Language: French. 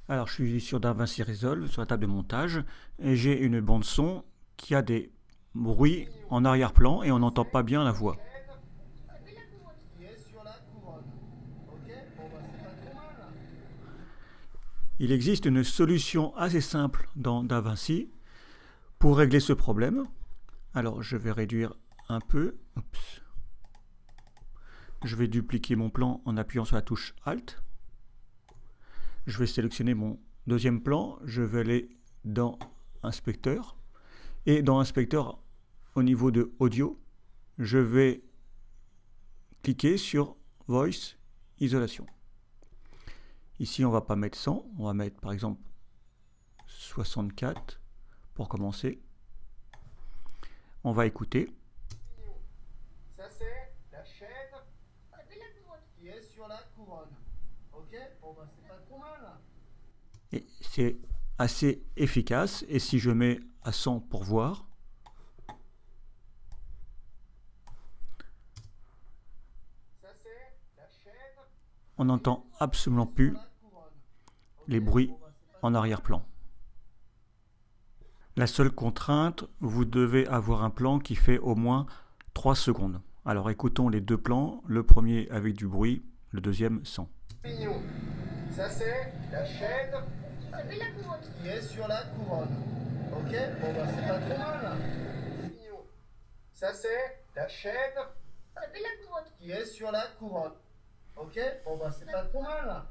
Alors, je suis sur DaVinci Resolve, sur la table de montage, et j'ai une bande son qui a des bruits en arrière-plan et on n'entend pas bien la voix. Qui est sur la couronne. Ok, bon bah c'est pas trop mal. Il existe une solution assez simple dans DaVinci pour régler ce problème. Alors, je vais réduire un peu. Oups. Je vais dupliquer mon plan en appuyant sur la touche Alt. Je vais sélectionner mon deuxième plan. Je vais aller dans Inspecteur. Et dans Inspecteur, au niveau de Audio, je vais cliquer sur Voice Isolation. Ici, on ne va pas mettre 100. On va mettre par exemple 64 pour commencer. On va écouter. Ça c'est la chaîne qui est sur la couronne. Ok, bon bah c'est pas trop mal. Et c'est assez efficace. Et si je mets à 100 pour voir, Ça c'est la chaîne on n'entend absolument sur plus la couronne. Ok, les bruits bon bah c'est pas en trop mal. arrière-plan. La seule contrainte, vous devez avoir un plan qui fait au moins 3 secondes. Alors écoutons les deux plans, le premier avec du bruit, le deuxième sans. Mignon. Ça c'est la chaîne qui est sur la couronne. Ok, bon bah c'est pas trop mal. Mignon. Ça c'est la chaîne qui est sur la couronne. Ok, bon bah c'est pas trop mal.